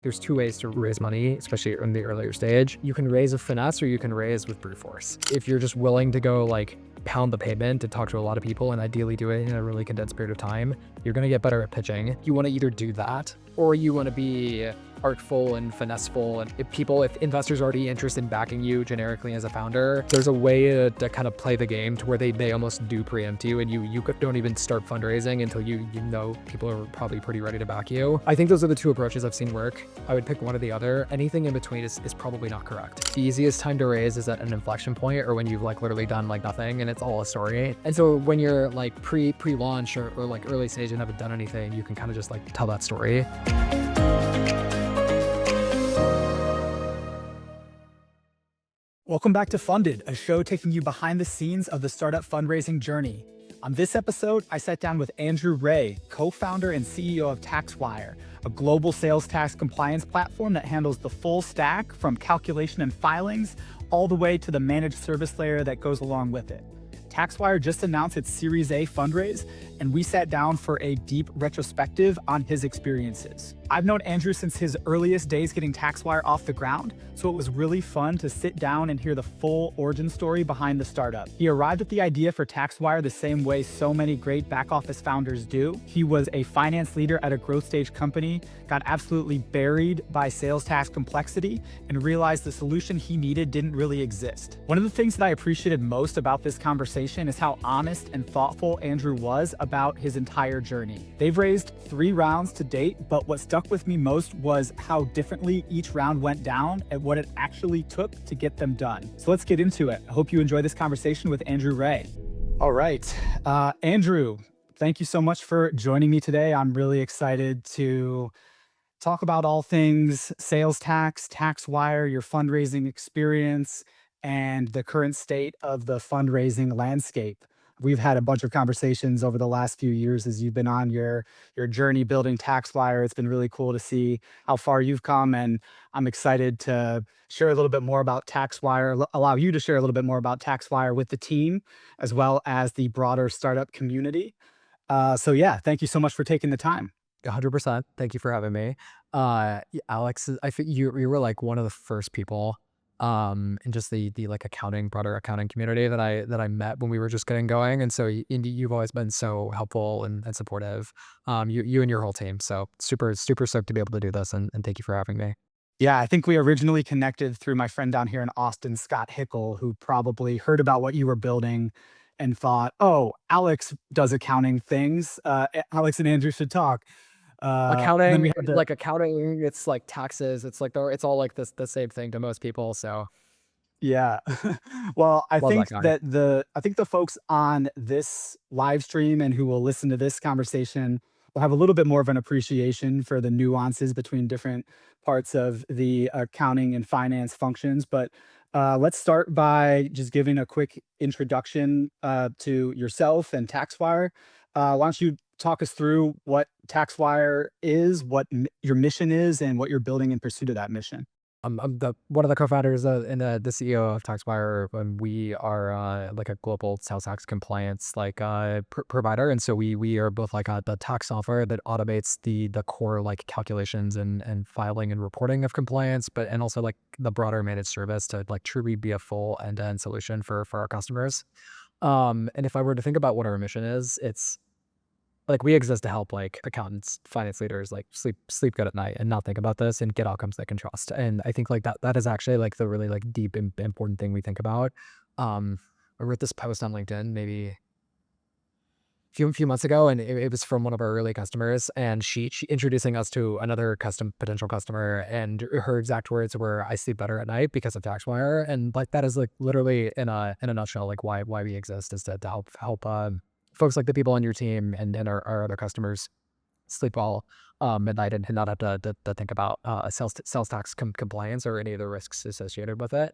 There's two ways to raise money, especially in the earlier stage. You can raise with finesse or you can raise with brute force. If you're just willing to go like pound the pavement and talk to a lot of people and ideally do it in a really condensed period of time, you're gonna get better at pitching. You wanna either do that or you wanna be artful and finesseful. And if investors are already interested in backing you generically as a founder, there's a way to kind of play the game to where they almost do preempt you and you don't even start fundraising until you know people are probably pretty ready to back you. I think those are the two approaches I've seen work. I would pick one or the other. Anything in between is probably not correct. The easiest time to raise is at an inflection point or when you've like literally done like nothing and it's all a story. And so when you're like pre-launch or like early stage and haven't done anything, you can kind of just like tell that story. Welcome back to Funded, a show taking you behind the scenes of the startup fundraising journey. On this episode, I sat down with Andrew Ray, co-founder and CEO of TaxWire, a global sales tax compliance platform that handles the full stack from calculation and filings all the way to the managed service layer that goes along with it. TaxWire just announced its Series A fundraise, and we sat down for a deep retrospective on his experiences. I've known Andrew since his earliest days getting TaxWire off the ground, so it was really fun to sit down and hear the full origin story behind the startup. He arrived at the idea for TaxWire the same way so many great back office founders do. He was a finance leader at a growth stage company, got absolutely buried by sales tax complexity, and realized the solution he needed didn't really exist. One of the things that I appreciated most about this conversation is how honest and thoughtful Andrew was about his entire journey. They've raised 3 rounds to date, but what stuck with me most was how differently each round went down and what it actually took to get them done. So let's get into it. I hope you enjoy this conversation with Andrew Ray. All right, Andrew, thank you so much for joining me today. I'm really excited to talk about all things sales tax, TaxWire, your fundraising experience, and the current state of the fundraising landscape. We've had a bunch of conversations over the last few years as you've been on your journey building TaxWire. It's been really cool to see how far you've come, and I'm excited to share a little bit more about TaxWire, allow you to share a little bit more about TaxWire with the team, as well as the broader startup community. So yeah, thank you so much for taking the time. 100%. Thank you for having me. Alex, I think you were like one of the first people in just the like broader accounting community that I met when we were just getting going. And so you've always been so helpful and supportive. You and your whole team. So super stoked to be able to do this and thank you for having me. Yeah, I think we originally connected through my friend down here in Austin, Scott Hickle, who probably heard about what you were building and thought, oh, Alex does accounting things. Alex and Andrew should talk. Then we had to, Accounting, it's like taxes. It's like it's all like the same thing to most people. So yeah. Well, I love that think guy. that the folks on this live stream and who will listen to this conversation will have a little bit more of an appreciation for the nuances between different parts of the accounting and finance functions. But let's start by just giving a quick introduction to yourself and TaxWire. Why don't you talk us through what TaxWire is, what your mission is, and what you're building in pursuit of that mission? I'm one of the co-founders and the CEO of TaxWire, and we are like a global sales tax compliance like provider, and so we are both like the tax software that automates the core like calculations and filing and reporting of compliance, and also like the broader managed service to like truly be a full end-to-end solution for our customers. And if I were to think about what our mission is, it's like we exist to help like accountants, finance leaders, like sleep good at night and not think about this and get outcomes they can trust. And I think like that is actually like the really like deep and important thing we think about. I wrote this post on LinkedIn maybe a few months ago, and it was from one of our early customers, and she introducing us to another potential customer, and her exact words were, "I sleep better at night because of TaxWire," and like that is like literally in a nutshell like why we exist is to help folks like the people on your team and our other customers sleep well at night and not have to think about sales tax compliance or any of the risks associated with it.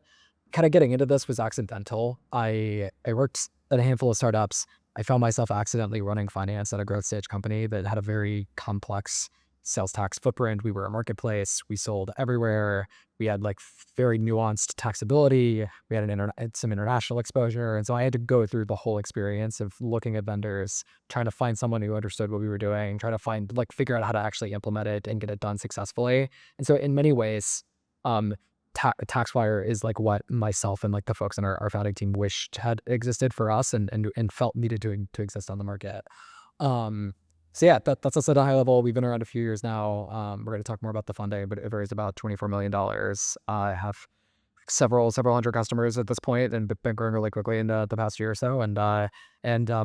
Kind of getting into this was accidental. I worked at a handful of startups. I found myself accidentally running finance at a growth stage company that had a very complex sales tax footprint. We were a marketplace. We sold everywhere. We had like very nuanced taxability. We had some international exposure. And so I had to go through the whole experience of looking at vendors, trying to find someone who understood what we were doing, trying to figure out how to actually implement it and get it done successfully. And so in many ways, um, TaxWire is like what myself and like the folks in our founding team wished had existed for us and felt needed to exist on the market. Um, so yeah, that's us at a high level. We've been around a few years now. We're going to talk more about the funding, but it raised about $24 million. I have several hundred customers at this point and been growing really quickly in the past year or so. And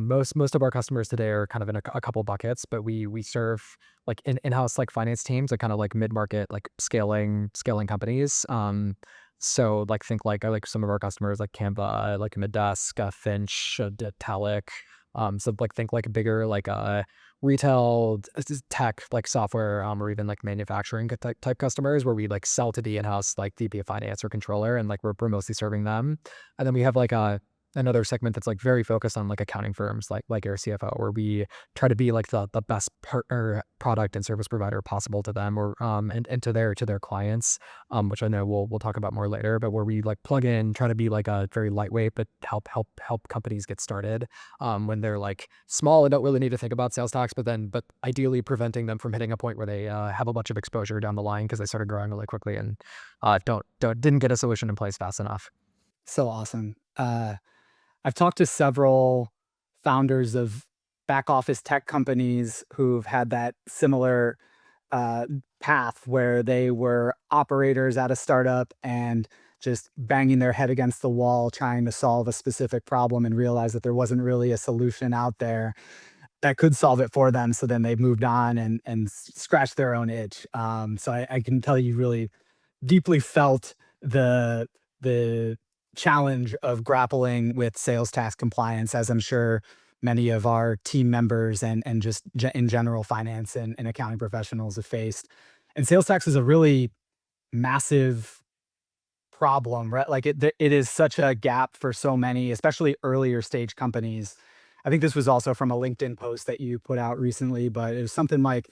most of our customers today are kind of in a couple buckets, but we serve like in-house like finance teams, like kind of like mid-market, like scaling companies. So like think like I like some of our customers like Canva, like Middesk, Finch, Talic. So like think like bigger like retail tech like software or even like manufacturing type customers where we like sell to the in-house like VP of finance or controller and like we're mostly serving them. And then we have like another segment that's like very focused on like accounting firms like our CFO where we try to be like the best partner product and service provider possible to them or and to their clients, which I know we'll talk about more later, but where we like plug in, try to be like a very lightweight but help companies get started when they're like small and don't really need to think about sales tax, but ideally preventing them from hitting a point where they have a bunch of exposure down the line because they started growing really quickly and didn't get a solution in place fast enough. So awesome. I've talked to several founders of back office tech companies who've had that similar uh, path where they were operators at a startup and just banging their head against the wall trying to solve a specific problem and realize that there wasn't really a solution out there that could solve it for them. So then they moved on and scratched their own itch. So I can tell you really deeply felt the the challenge of grappling with sales tax compliance, as I'm sure many of our team members and just in general finance and accounting professionals have faced. And sales tax is a really massive problem, right? Like it is such a gap for so many, especially earlier stage companies. I think this was also from a LinkedIn post that you put out recently, but it was something like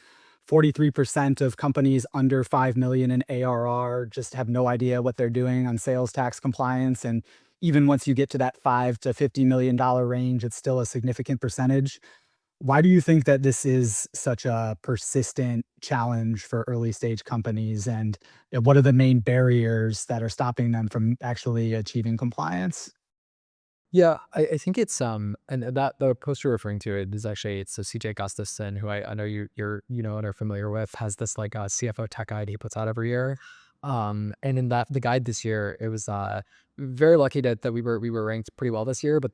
43% of companies under 5 million in ARR just have no idea what they're doing on sales tax compliance. And even once you get to that 5 to $50 million range, it's still a significant percentage. Why do you think that this is such a persistent challenge for early stage companies? And what are the main barriers that are stopping them from actually achieving compliance? Yeah, I think it's and that the post you're referring to it is actually it's a CJ Gustafson who I know you know and are familiar with has this like CFO tech guide he puts out every year. And in that the guide this year, it was very lucky that we were ranked pretty well this year. But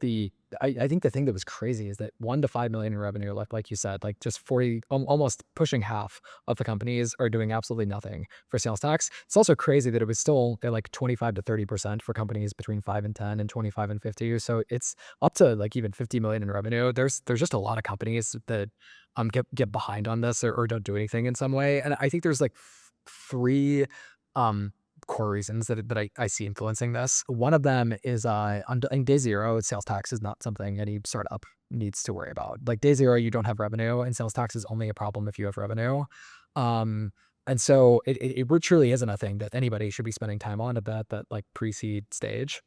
I think the thing that was crazy is that 1 to 5 million in revenue, like you said, like just 40 almost pushing half of the companies are doing absolutely nothing for sales tax. It's also crazy that it was still at like 25 to 30% for companies between 5 and 10 and 25 and 50. So it's up to like even 50 million in revenue. There's just a lot of companies that get behind on this or don't do anything in some way. And I think there's like three um core reasons that I see influencing this. One of them is on day zero, sales tax is not something any startup needs to worry about. Like day zero, you don't have revenue, and sales tax is only a problem if you have revenue. Um, and so it truly isn't a thing that anybody should be spending time on at that like pre-seed stage.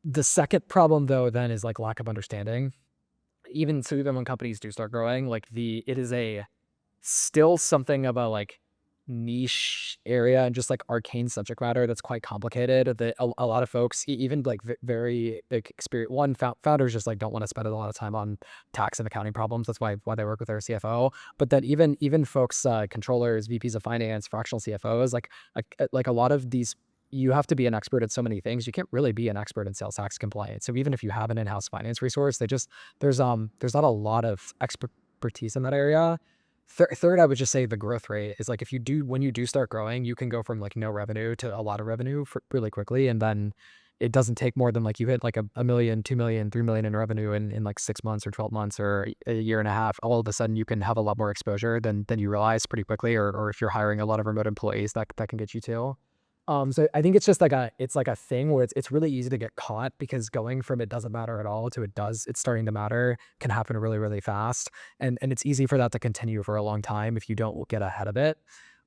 The second problem though then is like lack of understanding. Even when companies do start growing, like it is a still something of a like niche area and just like arcane subject matter that's quite complicated that a lot of folks even like very big experience founders just like don't want to spend a lot of time on tax and accounting problems. That's why they work with their CFO. But that even folks controllers, VPs of finance, fractional CFOs, like a lot of these, you have to be an expert at so many things. You can't really be an expert in sales tax compliance. So even if you have an in-house finance resource, there's not a lot of expertise in that area. Third, I would just say the growth rate is like when you do start growing, you can go from like no revenue to a lot of revenue for really quickly. And then it doesn't take more than like you hit like a million, 2 million, 3 million in revenue in like 6 months or 12 months or a year and a half. All of a sudden you can have a lot more exposure than you realize pretty quickly. Or if you're hiring a lot of remote employees, that can get you too. So I think it's just like it's like a thing where it's really easy to get caught because going from it doesn't matter at all to it's starting to matter can happen really, really fast. And it's easy for that to continue for a long time if you don't get ahead of it.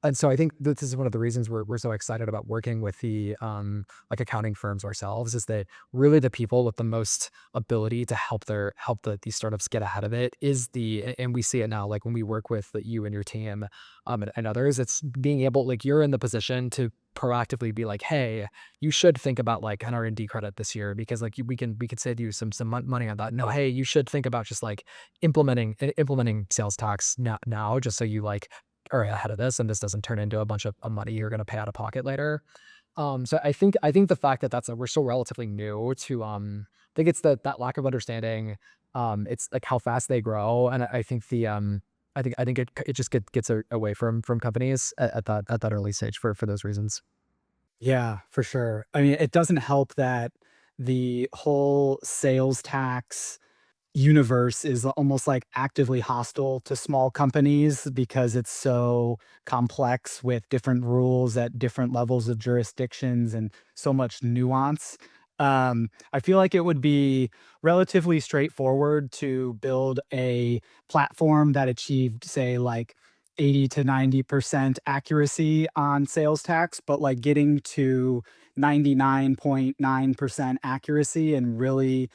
And so I think this is one of the reasons we're so excited about working with the like accounting firms ourselves is that really the people with the most ability to help these startups get ahead of it is and we see it now like when we work with you and your team and others, it's being able like you're in the position to proactively be like, "Hey, you should think about like an R&D credit this year because like we could save you some money on that. No, hey, you should think about just like implementing sales tax now just so you like are ahead of this and this doesn't turn into a bunch of money you're going to pay out of pocket later." So I think the fact that we're still relatively new to I think it's that lack of understanding. It's like how fast they grow, and I think I think it just gets away from companies at that early stage for those reasons. Yeah, for sure. I mean, it doesn't help that the whole sales tax universe is almost like actively hostile to small companies because it's so complex with different rules at different levels of jurisdictions and so much nuance. I feel like it would be relatively straightforward to build a platform that achieved, say, like 80 to 90% accuracy on sales tax, but like getting to 99.9% accuracy and really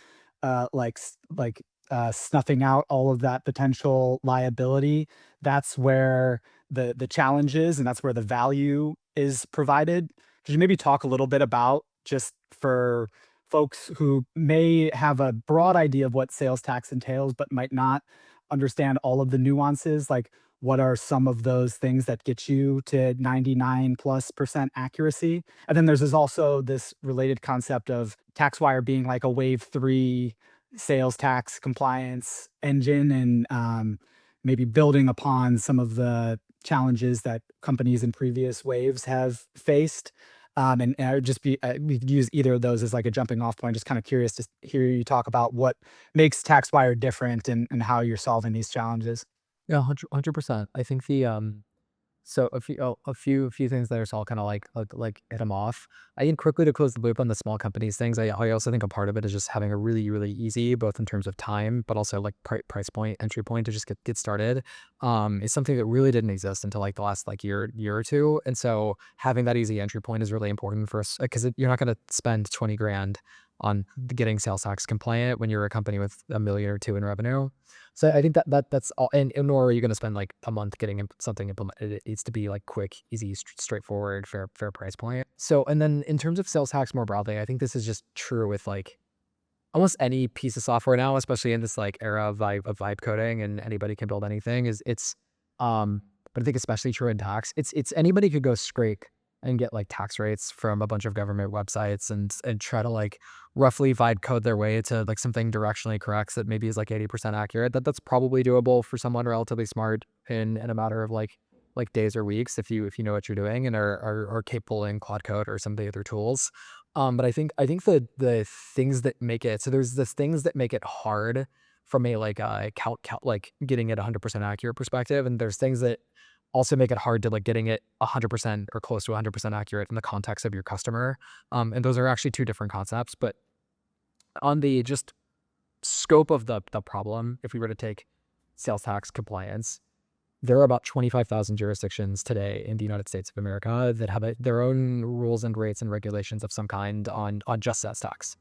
snuffing out all of that potential liability. That's where the challenge is, and that's where the value is provided. Could you maybe talk a little bit about just for folks who may have a broad idea of what sales tax entails, but might not understand all of the nuances? Like, what are some of those things that get you to 99 plus percent accuracy? And then there's also this related concept of TaxWire being like a wave three sales tax compliance engine and maybe building upon some of the challenges that companies in previous waves have faced. And I would just be, we could use either of those as like a jumping off point. Just kind of curious to hear you talk about what makes TaxWire different and how you're solving these challenges. Yeah, 100%. I think so a few things there, so I'll kinda like hit them off. I think quickly to close the loop on the small companies things, I also think a part of it is just having a really, really easy, both in terms of time, but also like price point, entry point to just get started. Is something that really didn't exist until like the last like year or two. And so having that easy entry point is really important for us because you're not gonna spend 20 grand on getting sales tax compliant when you're a company with a million or two in revenue. So I think that's all, and nor are you going to spend like a month getting something implemented. It needs to be like quick, easy, straightforward, fair price point. So, and then in terms of sales tax more broadly, I think this is just true with like almost any piece of software now, especially in this like era of vibe coding and anybody can build anything. Um, but I think especially true in tax. It's anybody could go scrape and get like tax rates from a bunch of government websites and try to like roughly vibe code their way to like something directionally correct that maybe is like 80% accurate. That's probably doable for someone relatively smart in a matter of like days or weeks if you know what you're doing and are capable in Quad Code or some of the other tools. But I think the things that make it so there's this things that make it hard from a like count like getting it 100% accurate perspective, and there's things that also make it hard to like getting it 100% or close to 100% accurate in the context of your customer. And those are actually two different concepts. But on the just scope of the problem, if we were to take sales tax compliance, there are about 25,000 jurisdictions today in the United States of America that have their own rules and rates and regulations of some kind on just sales tax.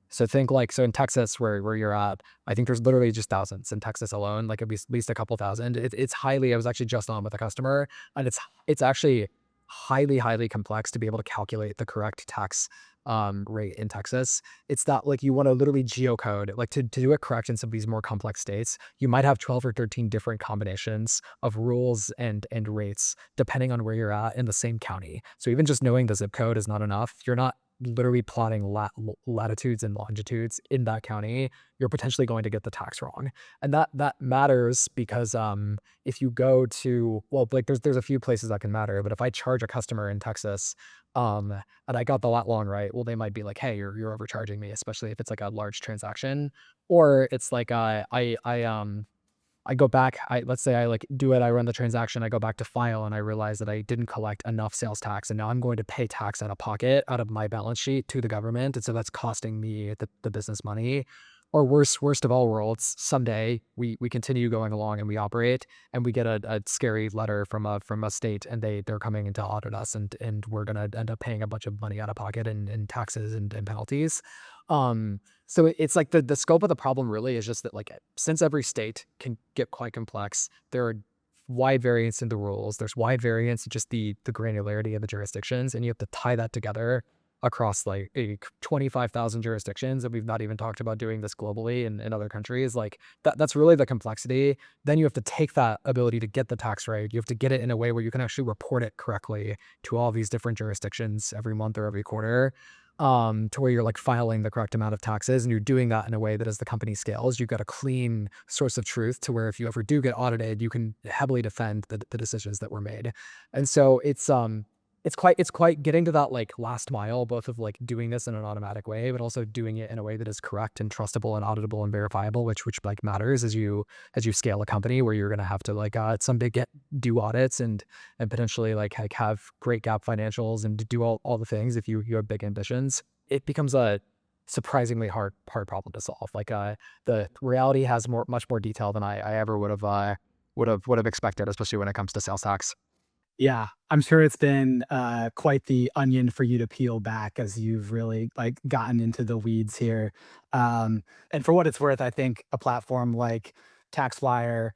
So think like so in Texas where you're at, I think there's literally just thousands in Texas alone, like at least a couple thousand. It's highly. I was actually just on with a customer, and it's actually highly complex to be able to calculate the correct tax rate in Texas. It's not like you want to literally geocode like to do it correct in some of these more complex states. You might have 12 or 13 different combinations of rules and rates depending on where you're at in the same county. So even just knowing the zip code is not enough. You're not literally plotting latitudes and longitudes in that county, you're potentially going to get the tax wrong. And that matters because if you go to well, like there's a few places that can matter, but if I charge a customer in Texas, and I got the lat long right, well, they might be like, hey, you're overcharging me, especially if it's like a large transaction. Or it's like I go back, let's say I like do it, I run the transaction, I go back to file and I realize that I didn't collect enough sales tax and now I'm going to pay tax out of pocket out of my balance sheet to the government. And so that's costing me the business money. Or worst of all worlds, someday we continue going along and we operate and we get a scary letter from a state and they're coming in to audit us and we're gonna end up paying a bunch of money out of pocket and taxes and penalties. So it's like the scope of the problem really is just that like since every state can get quite complex, there are wide variance in the rules. There's wide variance in just the granularity of the jurisdictions, and you have to tie that together across like 25,000 jurisdictions. And we've not even talked about doing this globally in other countries. Like that's really the complexity. Then you have to take that ability to get the tax rate. You have to get it in a way where you can actually report it correctly to all these different jurisdictions every month or every quarter, to where you're like filing the correct amount of taxes and you're doing that in a way that as the company scales, you've got a clean source of truth to where if you ever do get audited, you can heavily defend the decisions that were made. And so it's quite getting to that like last mile, both of like doing this in an automatic way, but also doing it in a way that is correct and trustable and auditable and verifiable, which like matters as you scale a company where you're gonna have to like some big do audits and potentially like have great gap financials and do all the things if you have big ambitions. It becomes a surprisingly hard problem to solve. Like the reality has much more detail than I ever would have expected, especially when it comes to sales tax. Yeah, I'm sure it's been, quite the onion for you to peel back as you've really, like, gotten into the weeds here. And for what it's worth, I think a platform like TaxWire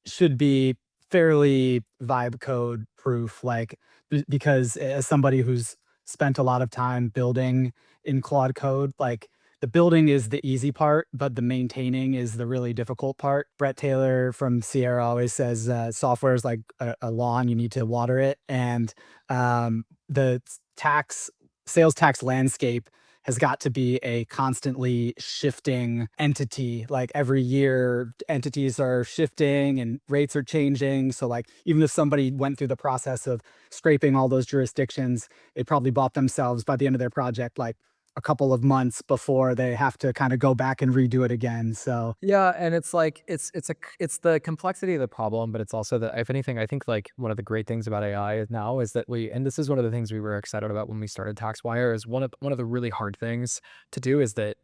should be fairly vibe code proof, like, because as somebody who's spent a lot of time building in Claude Code, like, the building is the easy part, but the maintaining is the really difficult part. Brett Taylor from Sierra always says, software is like a lawn, you need to water it. And the tax sales tax landscape has got to be a constantly shifting entity. Like every year, entities are shifting and rates are changing. So, like, even if somebody went through the process of scraping all those jurisdictions, they probably bought themselves by the end of their project, like a couple of months before they have to kind of go back and redo it again. So, Yeah, and it's like it's the complexity of the problem, but it's also that if anything, I think like one of the great things about AI now is that and this is one of the things we were excited about when we started TaxWire, is one of the really hard things to do is that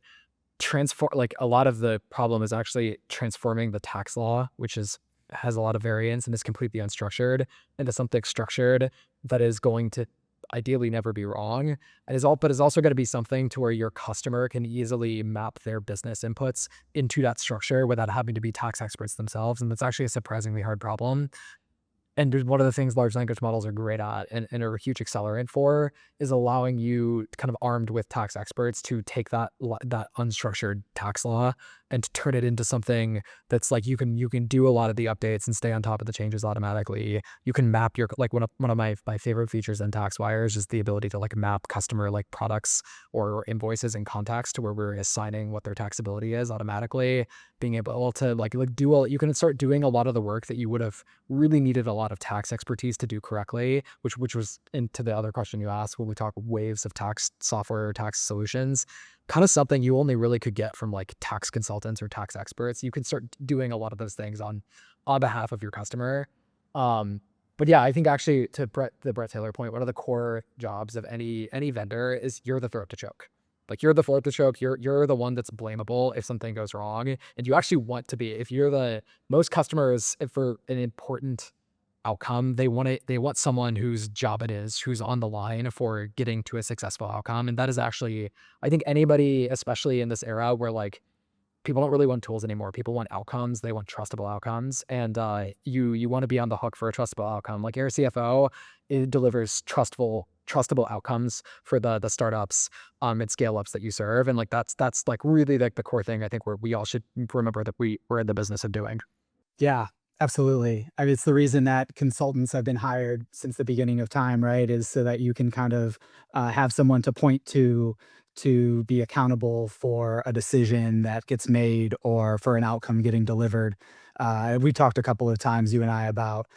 transform like a lot of the problem is actually transforming the tax law, which has a lot of variance and is completely unstructured, into something structured that is going to ideally never be wrong. And is also going to be something to where your customer can easily map their business inputs into that structure without having to be tax experts themselves. And that's actually a surprisingly hard problem. And there's one of the things large language models are great at and are a huge accelerant for is allowing you kind of armed with tax experts to take that unstructured tax law and to turn it into something that's like you can do a lot of the updates and stay on top of the changes automatically. You can map your like one of my favorite features in TaxWire is just the ability to like map customer like products or invoices and contacts to where we're assigning what their taxability is automatically. Being able to like do all you can start doing a lot of the work that you would have really needed a lot of tax expertise to do correctly, which was into the other question you asked when we talk waves of tax software or tax solutions, kind of something you only really could get from like tax consultants or tax experts. You can start doing a lot of those things on behalf of your customer. Um, but yeah, I think actually to the Brett Taylor point, one of the core jobs of any vendor is you're the throat to choke. Like you're the throat to choke. You're the one that's blamable if something goes wrong, and you actually want to be. If you're the most customers, if for an important outcome, they want someone whose job it is, who's on the line for getting to a successful outcome. And that is actually, I think anybody, especially in this era where like people don't really want tools anymore. People want outcomes. They want trustable outcomes. And you want to be on the hook for a trustable outcome. Like your CFO, it delivers trustable outcomes for the startups and scale ups that you serve. And like that's like really like the core thing I think where we all should remember that we're in the business of doing. yeah, absolutely. I mean, it's the reason that consultants have been hired since the beginning of time, right? Is so that you can kind of have someone to point to be accountable for a decision that gets made or for an outcome getting delivered. We talked a couple of times, you and I, about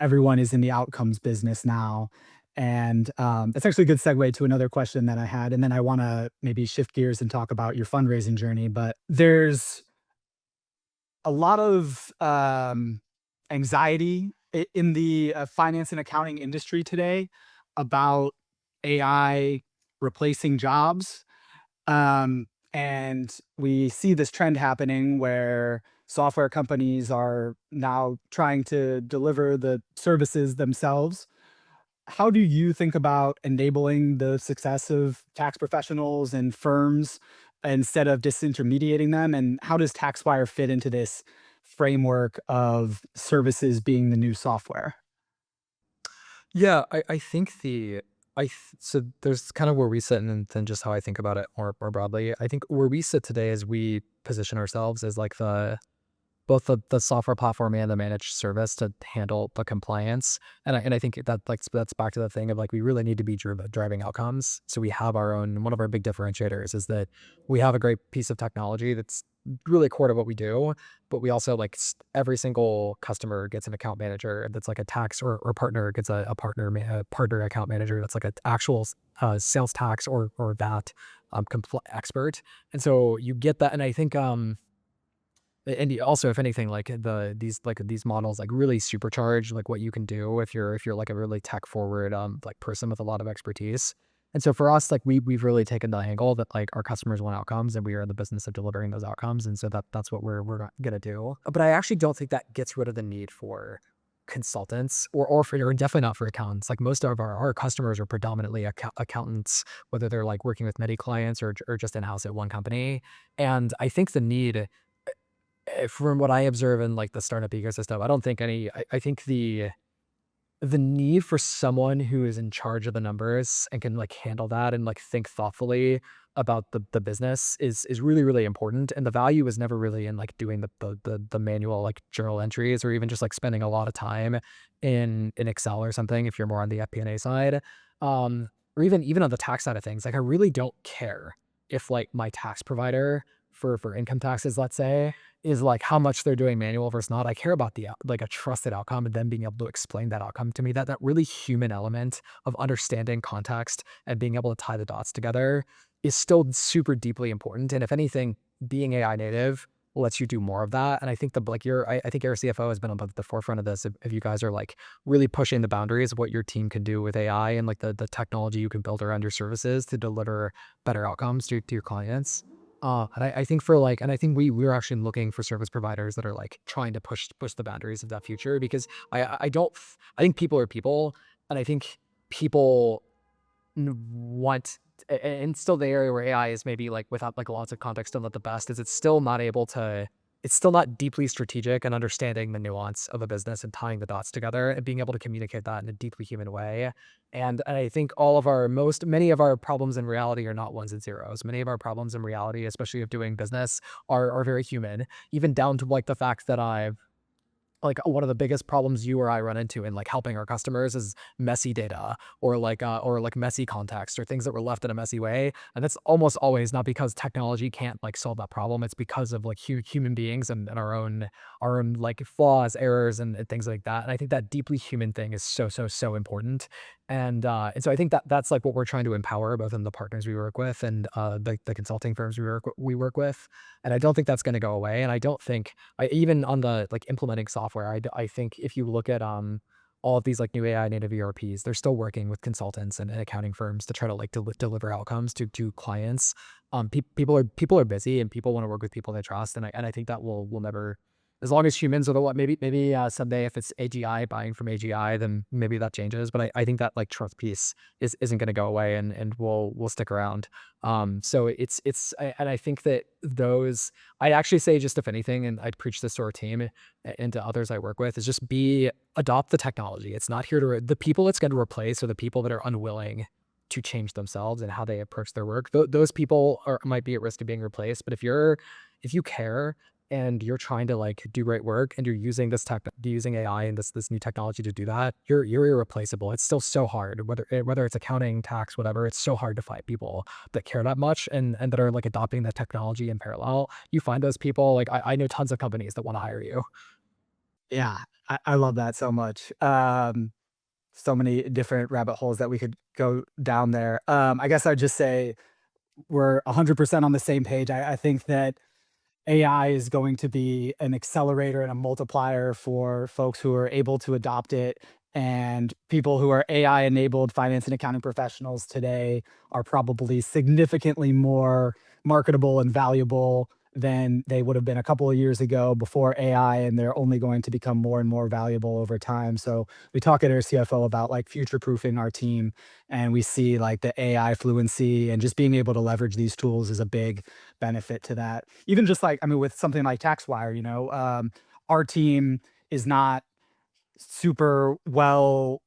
everyone is in the outcomes business now. And that's actually a good segue to another question that I had. And then I want to maybe shift gears and talk about your fundraising journey. But there's a lot of anxiety in the finance and accounting industry today about AI replacing jobs. And we see this trend happening where software companies are now trying to deliver the services themselves. How do you think about enabling the success of tax professionals and firms instead of disintermediating them? And how does TaxWire fit into this framework of services being the new software? Yeah, I think so there's kind of where we sit and then just how I think about it more broadly. I think where we sit today is we position ourselves as like both the software platform and the managed service to handle the compliance. And I think that like that's back to the thing of like we really need to be driving outcomes. So we have our own one of our big differentiators is that we have a great piece of technology that's really core to what we do, but we also like every single customer gets an account manager that's like a tax or partner gets a partner account manager that's like an actual sales tax or that expert. And so you get that, and I think and also, if anything, like these models like really supercharge like what you can do if you're like a really tech forward like person with a lot of expertise. And so for us, like we've really taken the angle that like our customers want outcomes and we are in the business of delivering those outcomes. And so that's what we're gonna do. But I actually don't think that gets rid of the need for consultants or definitely not for accountants. Like most of our customers are predominantly accountants, whether they're like working with many clients or just in-house at one company. And I think the need from what I observe in like the startup ecosystem, I don't think I think the need for someone who is in charge of the numbers and can like handle that and like think thoughtfully about the business is really, really important. And the value is never really in like doing the manual like journal entries or even just like spending a lot of time in Excel or something if you're more on the FP&A side. Or even on the tax side of things. Like I really don't care if like my tax provider for income taxes, let's say, is like how much they're doing manual versus not. I care about the like a trusted outcome and them being able to explain that outcome to me. That really human element of understanding context and being able to tie the dots together is still super deeply important. And if anything, being AI native lets you do more of that. And I think I think your CFO has been on the forefront of this. If you guys are like really pushing the boundaries of what your team can do with AI and like the technology you can build around your services to deliver better outcomes to your clients. And I think for like, and I think we're actually looking for service providers that are like trying to push the boundaries of that future because I don't I think people are people, and I think people want and still the area where AI is maybe like without like lots of context still not the best is it's still not able to it's still not deeply strategic and understanding the nuance of a business and tying the dots together and being able to communicate that in a deeply human way. And I think many of our problems in reality are not ones and zeros. Many of our problems in reality, especially of doing business, are very human, even down to like the fact that I've like one of the biggest problems you or I run into in like helping our customers is messy data or like messy context or things that were left in a messy way. And that's almost always not because technology can't like solve that problem. It's because of like human beings and our own like flaws, errors, and things like that. And I think that deeply human thing is so important. And so I think that that's like what we're trying to empower both in the partners we work with and the consulting firms we work with. And I don't think that's going to go away. And I don't think even on the like implementing software, I think if you look at all of these like new AI native ERPs, they're still working with consultants and accounting firms to try to like deliver outcomes to clients. People are busy and people want to work with people they trust, and I think that will never. As long as humans are the what maybe someday if it's AGI buying from AGI, then maybe that changes. But I think that like trust piece isn't going to go away and will stick around. So and I think that those I'd actually say just if anything, and I'd preach this to our team and to others I work with, is just adopt the technology. It's not here the people it's going to replace are the people that are unwilling to change themselves and how they approach their work. Those people might be at risk of being replaced. But if you care and you're trying to like do great work and you're using using AI and this new technology to do that, you're irreplaceable. It's still so hard, whether it's accounting, tax, whatever. It's so hard to find people that care that much and that are like adopting that technology in parallel. You find those people, like I know tons of companies that want to hire you. Yeah, I love that so much. So many different rabbit holes that we could go down there. I guess I'd just say we're 100% on the same page. I think that AI is going to be an accelerator and a multiplier for folks who are able to adopt it. And people who are AI enabled finance and accounting professionals today are probably significantly more marketable and valuable than they would have been a couple of years ago before AI, and they're only going to become more and more valuable over time. So we talk at our CFO about like future proofing our team, and we see like the AI fluency and just being able to leverage these tools is a big benefit to that. Even just like, I mean, with something like TaxWire, our team is not super well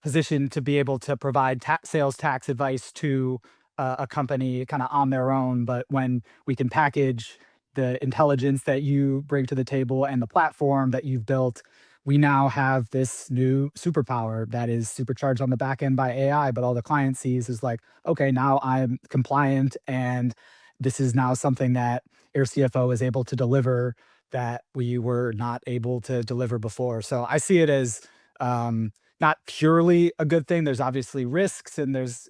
positioned to be able to provide sales tax advice to a company kind of on their own. But when we can package the intelligence that you bring to the table and the platform that you've built, we now have this new superpower that is supercharged on the back end by AI. But all the client sees is like, okay, now I'm compliant, and this is now something that Air CFO is able to deliver that we were not able to deliver before. So I see it as not purely a good thing. There's obviously risks, and there's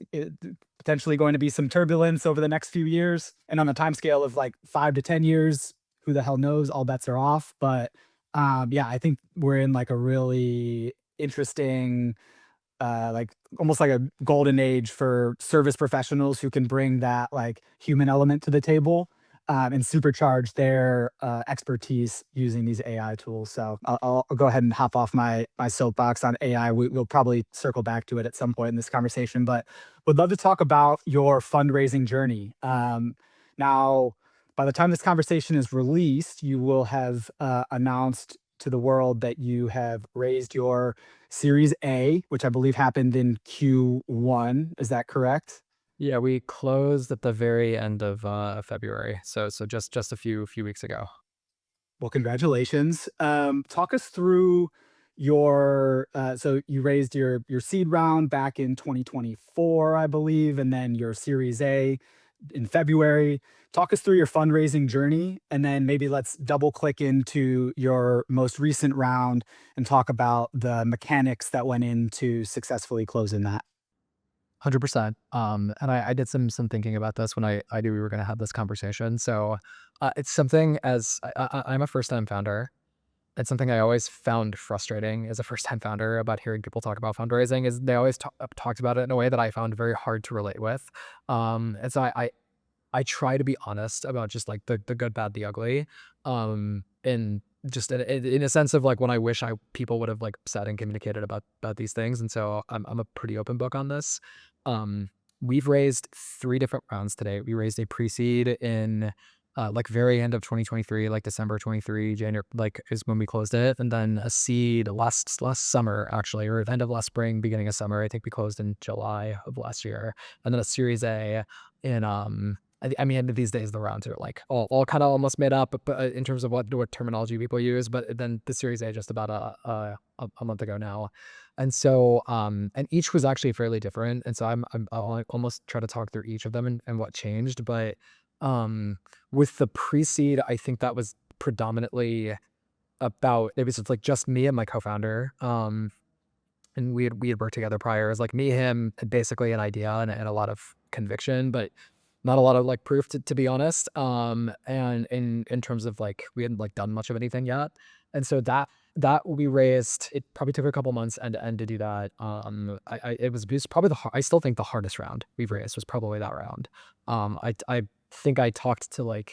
potentially going to be some turbulence over the next few years. And on a time scale of like 5 to 10 years, who the hell knows? All bets are off. But yeah, I think we're in like a really interesting, like almost like a golden age for service professionals who can bring that like human element to the table, and supercharge their expertise using these AI tools. So I'll go ahead and hop off my soapbox on AI. We'll probably circle back to it at some point in this conversation, but would love to talk about your fundraising journey. Now, by the time this conversation is released, you will have announced to the world that you have raised your Series A, which I believe happened in Q1. Is that correct? Yeah, we closed at the very end of February, so just a few weeks ago. Well, congratulations. Talk us through your so you raised your seed round back in 2024, I believe, and then your Series A in February. Talk us through your fundraising journey, and then maybe let's double click into your most recent round and talk about the mechanics that went into successfully closing that. 100%. And I did some thinking about this when I knew we were gonna have this conversation. So, it's something as I'm a first-time founder. It's something I always found frustrating as a first-time founder about hearing people talk about fundraising is they always talked about it in a way that I found very hard to relate with. And so I try to be honest about just like the good, bad, the ugly. And just in a sense of like when I wish people would have like said and communicated about these things. And so I'm a pretty open book on this. Um, we've raised 3 different rounds today. We raised a pre-seed in like very end of 2023, like December 23, January, like is when we closed it. And then a seed last summer, actually, or end of last spring, beginning of summer. I think we closed in July of last year. And then a Series A in I mean, these days the rounds are like all kind of almost made up, but in terms of what terminology people use. But then the Series A just about a month ago now, and so and each was actually fairly different. And so I'll almost try to talk through each of them and what changed. But um, with the pre-seed, I think that was predominantly about it was just like just me and my co-founder. And we had worked together prior. It was like me, him, and basically an idea and a lot of conviction, but not a lot of like proof to be honest. And in terms of like we hadn't like done much of anything yet. And so that we raised, it probably took a couple months end to end to do that. It was probably I still think the hardest round we've raised was probably that round. I think I talked to like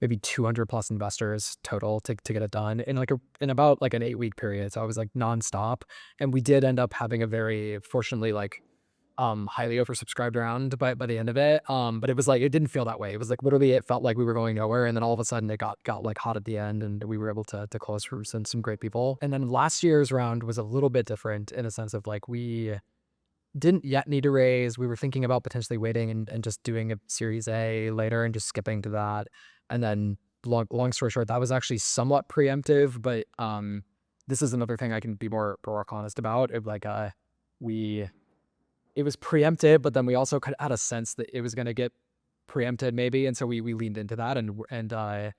maybe 200 plus investors total to get it done in like in about like an 8-week period. So I was like nonstop. And we did end up having a very fortunately like highly oversubscribed round by the end of it. But it was like it didn't feel that way. It was like literally it felt like we were going nowhere. And then all of a sudden it got like hot at the end and we were able to close for some great people. And then last year's round was a little bit different in a sense of like we didn't yet need to raise. We were thinking about potentially waiting and just doing a Series A later and just skipping to that. And then long story short, that was actually somewhat preemptive, but this is another thing I can be more honest about. We it was preempted, but then we also had a sense that it was going to get preempted maybe, and so we leaned into that and I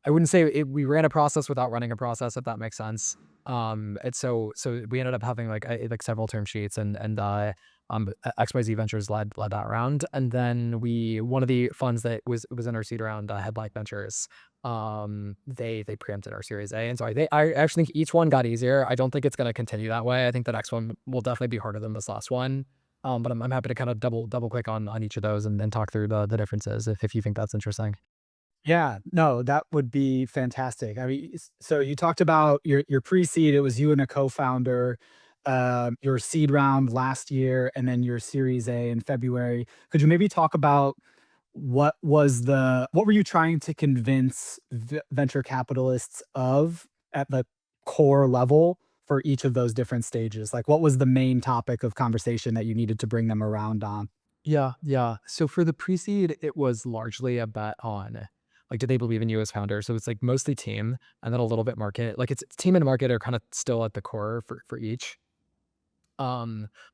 wouldn't say we ran a process without running a process, if that makes sense. And so we ended up having like several term sheets and XYZ Ventures led that round, and then one of the funds that was in our seed round, Headlight Ventures, they preempted our Series A, and so I actually think each one got easier. I don't think it's going to continue that way. I think the next one will definitely be harder than this last one. But I'm happy to kind of double click on each of those and then talk through the differences if you think that's interesting. Yeah, no, that would be fantastic. I mean, so you talked about your pre-seed, it was you and a co-founder, your seed round last year, and then your Series A in February. Could you maybe talk about what were you trying to convince venture capitalists of at the core level for each of those different stages? Like, what was the main topic of conversation that you needed to bring them around on? Yeah, yeah. So for the pre-seed, it was largely a bet on, like, do they believe in you as founder? So it's like mostly team and then a little bit market. Like it's team and market are kind of still at the core for each. But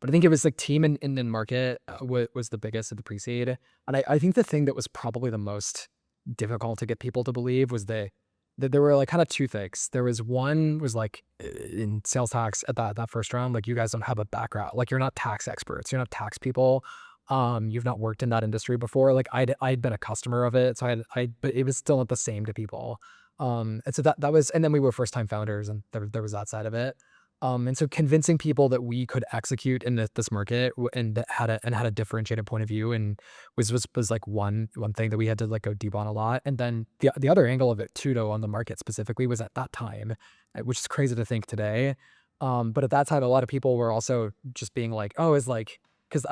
I think it was like team and then market was the biggest of the pre-seed. And I think the thing that was probably the most difficult to get people to believe was that there were like kind of two things. There was one was like in sales tax at that first round, like you guys don't have a background, like you're not tax experts, you're not tax people. You've not worked in that industry before. Like I'd been a customer of it, so but it was still not the same to people. And so that was, and then we were first time founders, and there was that side of it. And so convincing people that we could execute in this market and that had a differentiated point of view and was like one thing that we had to like go deep on a lot. And then the other angle of it too, though, on the market specifically was at that time, which is crazy to think today. But at that time, a lot of people were also just being like, oh, is like, because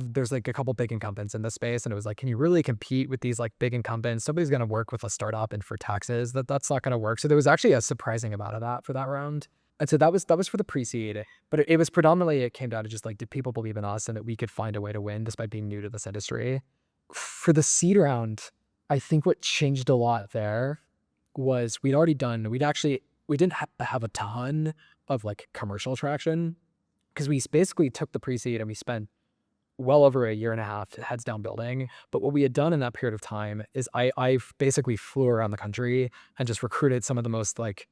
there's like a couple big incumbents in this space, and it was like, can you really compete with these like big incumbents? Somebody's going to work with a startup, and for taxes, that's not going to work. So there was actually a surprising amount of that for that round. And so that was for the pre-seed, but it was predominantly it came down to just like, did people believe in us and that we could find a way to win despite being new to this industry? For the seed round, I think what changed a lot there was we didn't have a ton of like commercial traction because we basically took the pre-seed and we spent well over a year and a half heads down building. But what we had done in that period of time is I basically flew around the country and just recruited some of the most like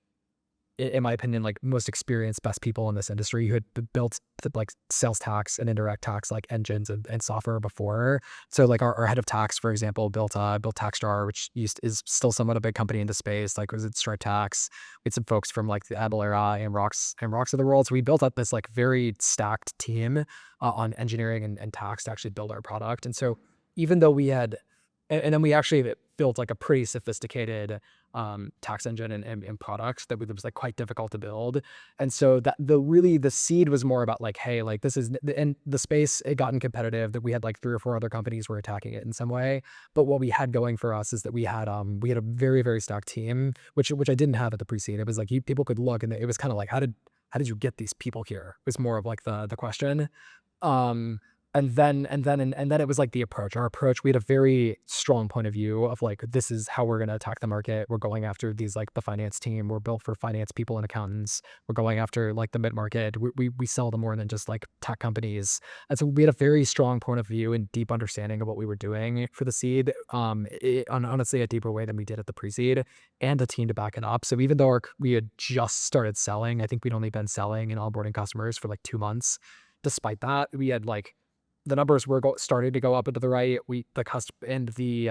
in my opinion, like most experienced, best people in this industry who had built like sales tax and indirect tax like engines and software before. So like our head of tax, for example, built TaxStar, which is still somewhat a big company in the space. Like was it Stripe Tax? We had some folks from like the Avalara and Rocks of the world. So we built up this like very stacked team on engineering and tax to actually build our product. And so even though we had and then we actually built like a pretty sophisticated tax engine and products that was like quite difficult to build. And so that the seed was more about like, hey, like this is and the space it gotten competitive that we had like three or four other companies were attacking it in some way. But what we had going for us is that we had a very, very stacked team, which I didn't have at the pre-seed. It was like people could look and it was kind of like, how did you get these people here? Was more of like the question. Um, and then it was like the approach. Our approach, we had a very strong point of view of like, this is how we're going to attack the market. We're going after these like the finance team. We're built for finance people and accountants. We're going after like the mid market. We sell to more than just like tech companies. And so we had a very strong point of view and deep understanding of what we were doing for the seed. Honestly, a deeper way than we did at the pre-seed, and a team to back it up. So even though we had just started selling, I think we'd only been selling and onboarding customers for like 2 months. Despite that, we had like the numbers were starting to go up into the right. The cusp and the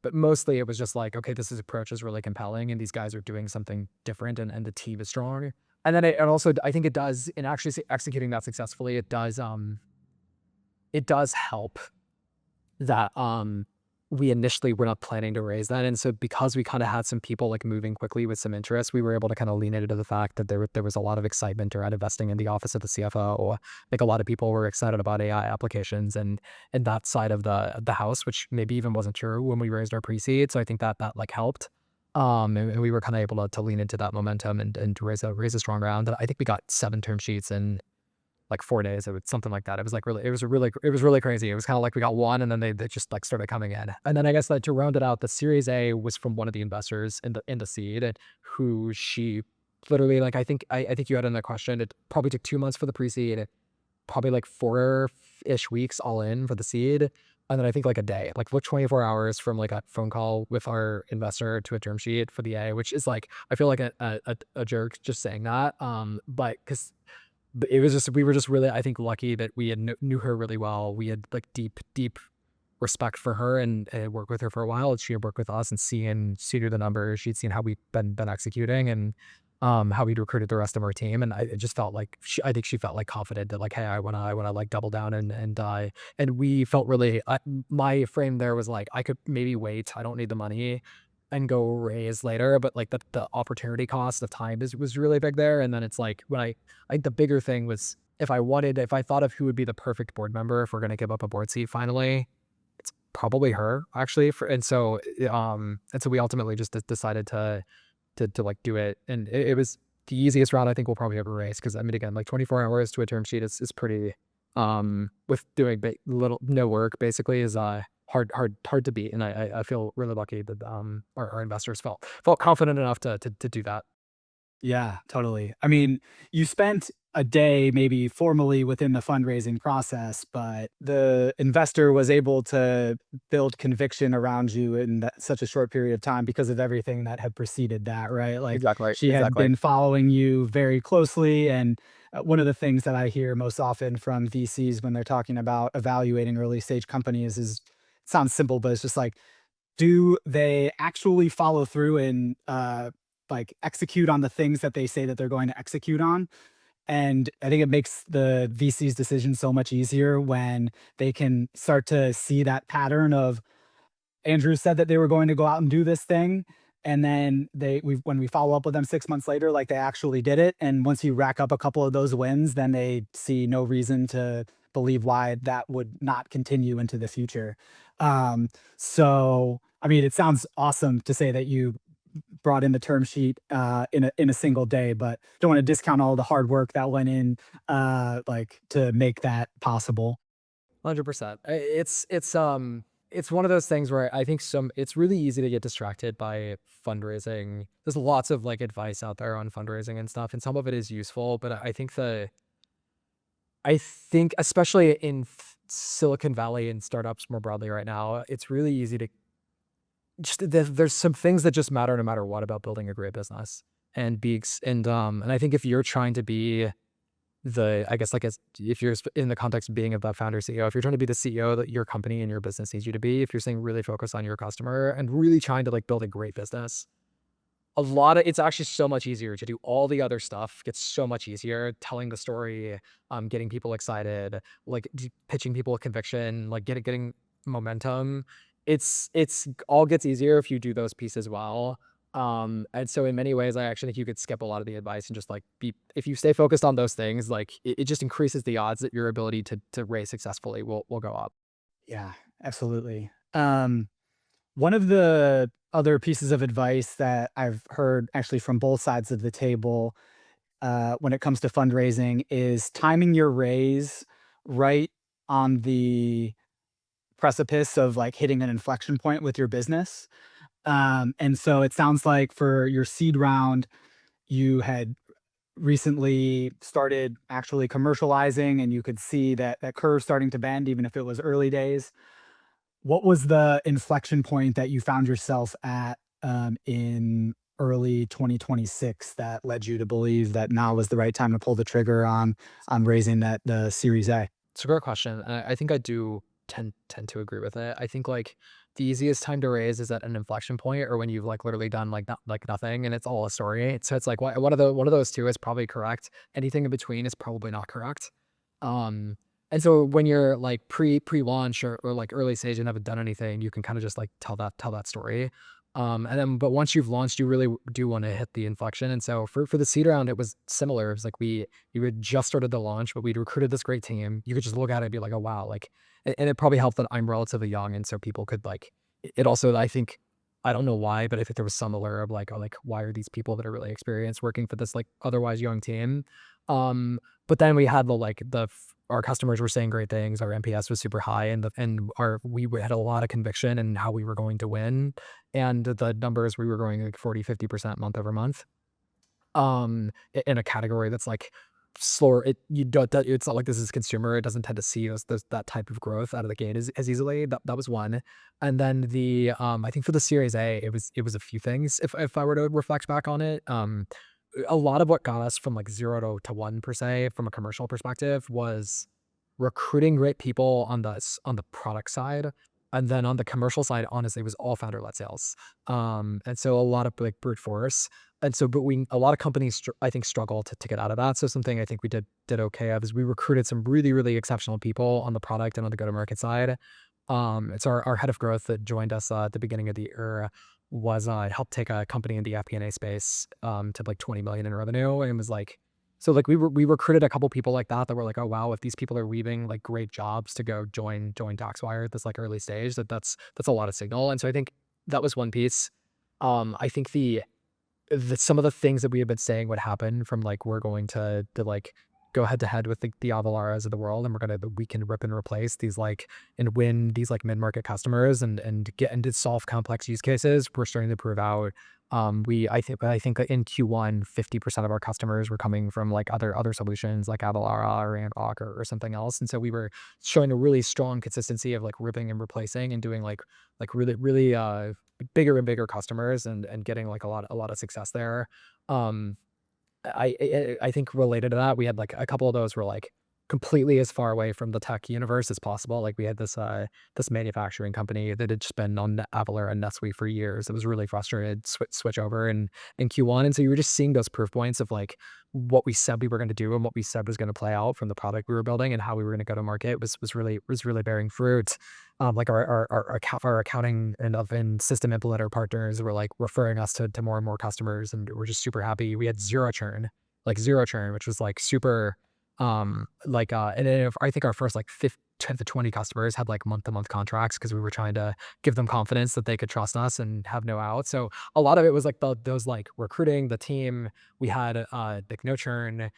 but mostly it was just like, okay, this approach is really compelling, and these guys are doing something different, and the team is strong. And then it also, I think it does in actually executing that successfully. It does help that we initially were not planning to raise that. And so because we kind of had some people like moving quickly with some interest, we were able to kind of lean into the fact that there was a lot of excitement around investing in the office of the CFO. I think a lot of people were excited about AI applications and that side of the house, which maybe even wasn't true when we raised our pre-seed. So I think that like helped. And we were kind of able to lean into that momentum and to raise a strong round. And I think we got 7 term sheets in like 4 days. It was something like that. It was like it was really crazy. It was kind of like we got one and then they just like started coming in. And then I guess that to round it out, the Series A was from one of the investors in the seed, and who she literally like I think you had in the question. It probably took 2 months for the pre-seed, probably like 4-ish weeks all in for the seed. And then I think like a day, like 24 hours from like a phone call with our investor to a term sheet for the A, which is like I feel like a jerk just saying that. But because but it was just we were just really, I think, lucky that we had knew her really well. We had like deep respect for her and worked with her for a while. She had worked with us and seen through the numbers. She'd seen how we'd been executing and how we'd recruited the rest of our team. And it just felt like I think she felt like confident that like, hey, I wanna like double down and we felt really my frame there was like I could maybe wait. I don't need the money and go raise later, but like the opportunity cost of time was really big there. And then it's like when the bigger thing was if I thought of who would be the perfect board member if we're gonna give up a board seat finally, it's probably her actually for and so we ultimately just decided to like do it, and it was the easiest route I think we'll probably ever race because I mean again like 24 hours to a term sheet is pretty with doing little no work basically is hard to beat, and I feel really lucky that our investors felt confident enough to do that. Yeah, totally. I mean, you spent a day maybe formally within the fundraising process, but the investor was able to build conviction around you in such a short period of time because of everything that had preceded that, right? Like Exactly, she had exactly. been following you very closely. And one of the things that I hear most often from VCs when they're talking about evaluating early stage companies is it sounds simple, but it's just like, do they actually follow through and like execute on the things that they say that they're going to execute on? And I think it makes the VC's decision so much easier when they can start to see that pattern of Andrew said that they were going to go out and do this thing, and then when we follow up with them 6 months later, like, they actually did it, and once you rack up a couple of those wins, then they see no reason to believe why that would not continue into the future. So, I mean, it sounds awesome to say that you brought in the term sheet, in a single day, but don't wanna discount all the hard work that went in, like, to make that possible. 100%. It's one of those things where I think it's really easy to get distracted by fundraising. There's lots of like advice out there on fundraising and stuff, and some of it is useful, but I think especially in Silicon Valley and startups more broadly right now, it's really easy to just there's some things that just matter no matter what about building a great business and and I think if you're trying to be I guess, like, as if you're in the context of being of that founder CEO, if you're trying to be the CEO that your company and your business needs you to be, if you're saying really focus on your customer and really trying to, like, build a great business, it's actually so much easier to do all the other stuff gets so much easier, telling the story, getting people excited, like, pitching people with conviction, like, getting momentum. It's all gets easier if you do those pieces well, and so in many ways, I actually think you could skip a lot of the advice and just, like, be if you stay focused on those things, like, it just increases the odds that your ability to raise successfully will go up. Yeah, absolutely. One of the other pieces of advice that I've heard actually from both sides of the table when it comes to fundraising is timing your raise right on the precipice of like hitting an inflection point with your business. And so it sounds like for your seed round, you had recently started actually commercializing and you could see that curve starting to bend, even if it was early days. What was the inflection point that you found yourself at, in early 2026 that led you to believe that now was the right time to pull the trigger on raising the Series A? It's a great question, and I think I do tend to agree with it. I think, like, the easiest time to raise is at an inflection point or when you've, like, literally done, like, nothing, and it's all a story. So it's like, one of those 2 is probably correct. Anything in between is probably not correct. Um, and so when you're, like, pre-launch or, like, early stage and haven't done anything, you can kinda just, like, tell that story. And then but once you've launched, you really do wanna hit the inflection, and so for the seed round, it was similar. It was like we had just started the launch, but we'd recruited this great team. You could just look at it and be like, "Oh, wow." Like, and it probably helped that I'm relatively young, and so people could like it also, I think I don't know why, but I think there was some allure of like, "Oh, like, why are these people that are really experienced working for this, like, otherwise young team?" But then we had our customers were saying great things, our NPS was super high, and had a lot of conviction in how we were going to win, and the numbers we were growing like 40-50% month over month in a category that's like slower. It's not like this is consumer. It doesn't tend to see that type of growth out of the gate as easily. That was one. And then I think for the Series A, it was a few things. If I were to reflect back on it, a lot of what got us from like 0 to 1 per se from a commercial perspective was recruiting great people on on the product side, and then on the commercial side, honestly, it was all founder-led sales. And so a lot of, like, brute force, and so but we a lot of companies I think struggle to get out of that. So something I think we did okay of is we recruited some really, really exceptional people on the product and on the go-to-market side. It's our head of growth that joined us, at the beginning of the year was, helped take a company in the FP&A space, to, like, 20 million in revenue, and was like, so, like, we recruited a couple people like that were like, "Oh, wow, if these people are leaving, like, great jobs to go join TaxWire at this, like, early stage, that's a lot of signal." And so I think that was one piece. I think some of the things that we have been saying would happen from, like, we're going to, like, go head to head with the Avalaras of the world, and we can rip and replace these, like, and win these, like, mid-market customers and get and to solve complex use cases, we're starting to prove out. I think in Q1, 50% of our customers were coming from, like, other solutions like Avalara or Ambach or something else, and so we were showing a really strong consistency of, like, ripping and replacing and doing, like, really, really, bigger and bigger customers and getting, like, a lot of success there. Um, I think related to that, we had, like, a couple of those were, like, completely as far away from the tech universe as possible. Like, we had this manufacturing company that had just been on Avalara and NetSuite for years. It was really frustrated, switch over in Q1, and so you were just seeing those proof points of, like, what we said we were gonna do and what we said was gonna play out from the product we were building and how we were gonna go to market was really bearing fruit. Like, our accounting and system implementer partners were, like, referring us to more and more customers, and we're just super happy. We had 0 churn, like, 0 churn, which was, like, super, and then I think our first, like, 10 to 20 customers had, like, month-to-month contracts because we were trying to give them confidence that they could trust us and have no out. So, a lot of it was, like, those, like, recruiting the team. We had, like, no churn.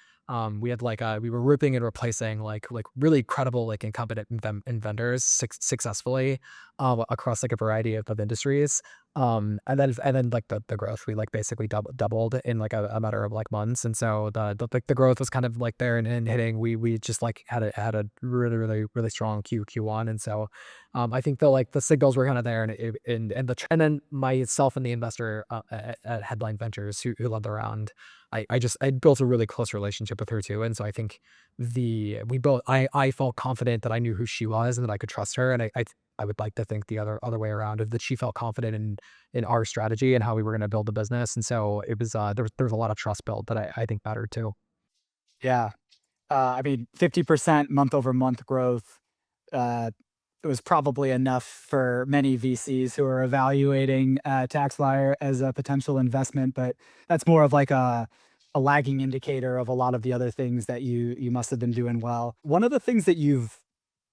We had, like, we were ripping and replacing, like, really credible, like, incumbent vendors successfully, across, like, a variety of industries. And then, like, the growth, we, like, basically doubled in, like, a matter of, like, months, and so like, the growth was kind of, like, there and hitting. We just, like, had a really, really, really strong Q1, and so, I think the signals were kinda there, and and then myself and the investor, at Headline Ventures who led the round, I built a really close relationship with her too, and so I think we both I felt confident that I knew who she was and that I could trust her, and I would like to think the other way around, of that she felt confident in our strategy and how we were gonna build the business, and so it was, there was a lot of trust built that I think mattered too. Yeah. I mean, 50% month-over-month growth, uh, it was probably enough for many VCs who are evaluating, TaxWire as a potential investment, but that's more of like a lagging indicator of a lot of the other things that you must have been doing well. One of the things that you've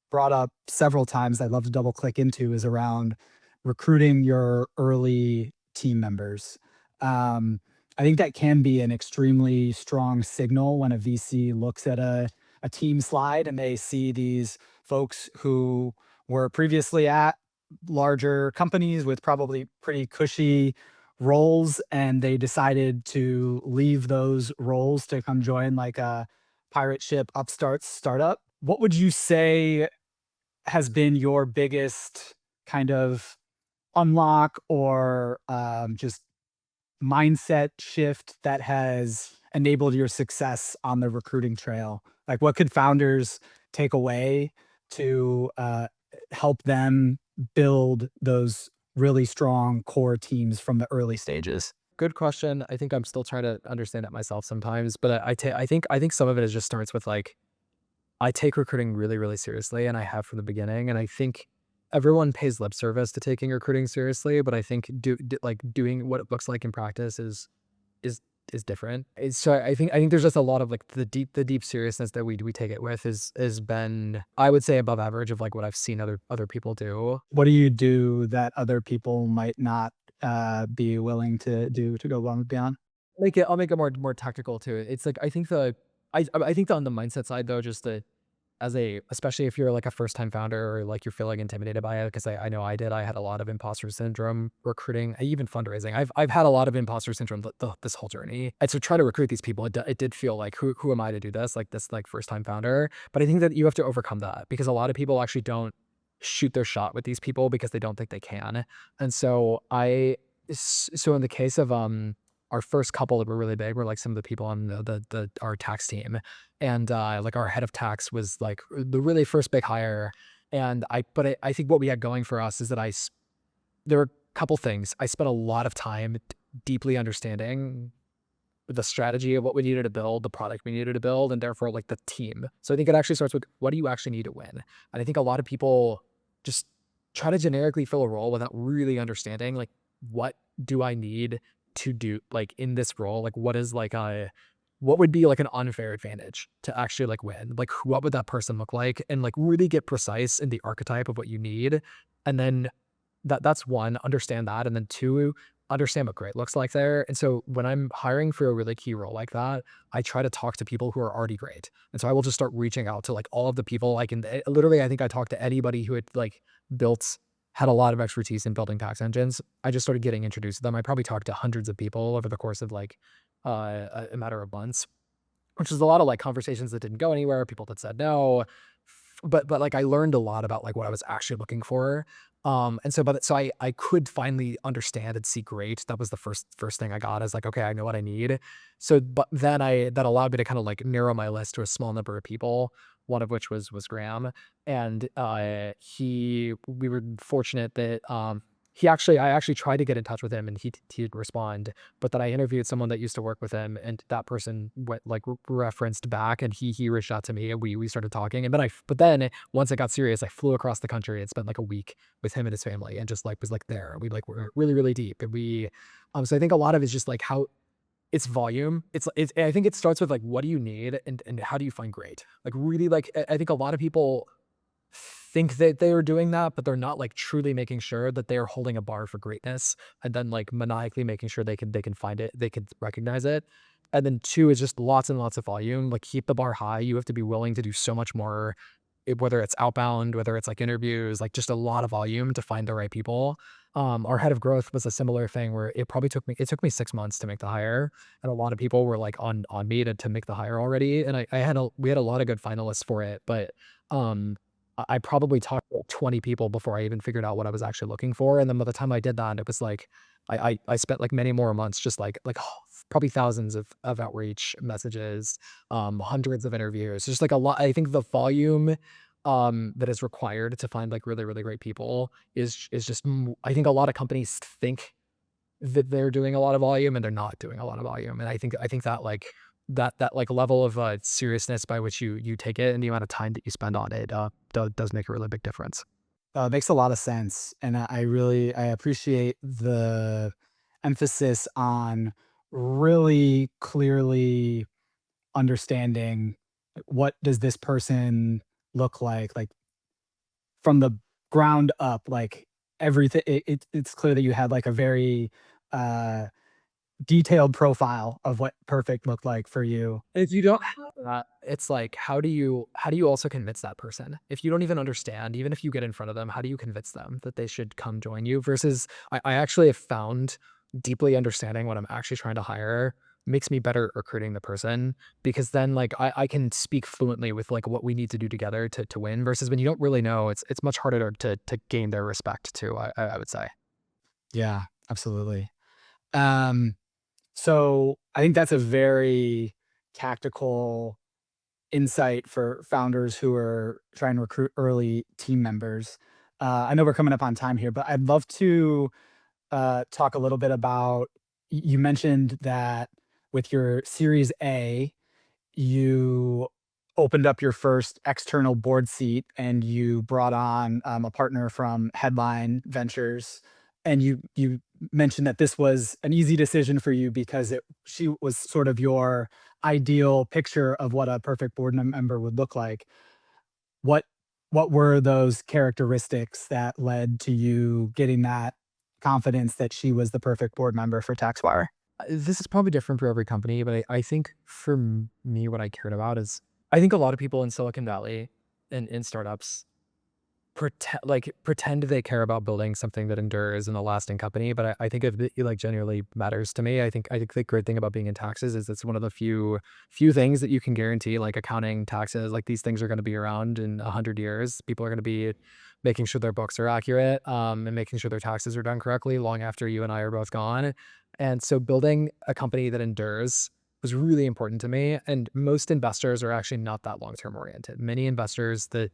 brought up several times I'd love to double click into is around recruiting your early team members. Um, I think that can be an extremely strong signal when a VC looks at a team slide and they see these folks who were previously at larger companies with probably pretty cushy roles and they decided to leave those roles to come join like a pirate ship upstart startup. What would you say has been your biggest kind of unlock or just mindset shift that has enabled your success on the recruiting trail? Like, what could founders take away to help them build those really strong core teams from the early stages? Good question. I think I'm still trying to understand it myself sometimes, but I think some of it is just starts with, like, I take recruiting really, really seriously, and I have from the beginning, and I think everyone pays lip service to taking recruiting seriously, but I think doing what it looks like in practice is is different. So I think there's just a lot of, like, the deep seriousness that we take it with is been, I would say, above average of, like, what I've seen other people do. What do you do that other people might not be willing to do to go above and beyond? I'll make it more tactical to it. It's like I think on the mindset side though, just the as a especially if you're, like, a first-time founder or, like, you're feeling intimidated by it, 'cause I know I did. I had a lot of imposter syndrome recruiting, even fundraising. I've had a lot of imposter syndrome this whole journey. And so try to recruit these people, it did feel like, "Who am I to do this?" Like, this, like, first-time founder. But I think that you have to overcome that because a lot of people actually don't shoot their shot with these people because they don't think they can. And so so in the case of, our first couple that were really big were like some of the people on the our tax team. And like our head of tax was like the really first big hire. And I think what we had going for us is that there were a couple things. I spent a lot of time deeply understanding the strategy of what we needed to build, the product we needed to build, and therefore like the team. So I think it actually starts with what do you actually need to win? And I think a lot of people just try to generically fill a role without really understanding like what do I need to do like in this role? Like what would be like an unfair advantage to actually like win? Like what would that person look like? And like really get precise in the archetype of what you need. And then that's one, understand that, and then two, understand what great looks like there. And so when I'm hiring for a really key role like that, I try to talk to people who are already great. And so I will just start reaching out to like all of the people I can literally, I think I talked to anybody who had like built had a lot of expertise in building tax engines. I just started getting introduced to them. I probably talked to hundreds of people over the course of like a matter of months, which is a lot of like conversations that didn't go anywhere, people that said no. But like I learned a lot about like what I was actually looking for. And so but so I could finally understand and see great. That was the first thing I got is like, okay, I know what I need. So but then that allowed me to kind of like narrow my list to a small number of people, one of which was Graham. And we were fortunate that I actually tried to get in touch with him and he didn't respond, but then I interviewed someone that used to work with him, and that person went like referenced back, and he reached out to me, and we started talking. And but then once it got serious, I flew across the country and spent like a week with him and his family, and just like was like there. We like were really really deep, and so I think a lot of it's just like how it's volume. It's I think it starts with like what do you need and how do you find great. Like really like I think a lot of people think that they are doing that, but they're not like truly making sure that they are holding a bar for greatness and then like maniacally making sure they can find it, they can recognize it. And then two is just lots and lots of volume. Like keep the bar high. You have to be willing to do so much more, whether it's outbound, whether it's like interviews, like just a lot of volume to find the right people. Our head of growth was a similar thing where it took me 6 months to make the hire, and a lot of people were like on me to make the hire already. And we had a lot of good finalists for it, but um I probably talked to 20 people before I even figured out what I was actually looking for. And then by the time I did that, it was like I spent like many more months just probably thousands of outreach messages, hundreds of interviews, just like a lot. I think the volume that is required to find like really, really great people is just I think a lot of companies think that they're doing a lot of volume and they're not doing a lot of volume. And I think that like that like level of seriousness by which you take it and the amount of time that you spend on it does make a really big difference. It makes a lot of sense, and I really I appreciate the emphasis on really clearly understanding what does this person look like from the ground up, like everything. It's clear that you had like a very uh, detailed profile of what perfect looked like for you. If you don't have that, it's like, how do you also convince that person? If you don't even understand, even if you get in front of them, how do you convince them that they should come join you? Versus I actually have found deeply understanding what I'm actually trying to hire makes me better at recruiting the person, because then like I can speak fluently with like what we need to do together to win, versus when you don't really know, it's much harder to gain their respect too, I would say. Yeah, absolutely. Um, so I think that's a very tactical insight for founders who are trying to recruit early team members. I know we're coming up on time here, but I'd love to talk a little bit about. You mentioned that with your Series A, you opened up your first external board seat and you brought on a partner from Headline Ventures, and you mentioned that this was an easy decision for you because she was sort of your ideal picture of what a perfect board member would look like. What what were those characteristics that led to you getting that confidence that she was the perfect board member for TaxWire? This is probably different for every company, but I think for me, what I cared about is I think a lot of people in Silicon Valley and in startups pretend they care about building something that endures in a lasting company. But I think if it like genuinely matters to me, I think the great thing about being in taxes is it's one of the few things that you can guarantee, like accounting, taxes, like these things are going to be around in 100 years. People are going to be making sure their books are accurate, and making sure their taxes are done correctly long after you and I are both gone. And so building a company that endures was really important to me. And most investors are actually not that long-term oriented. Many investors that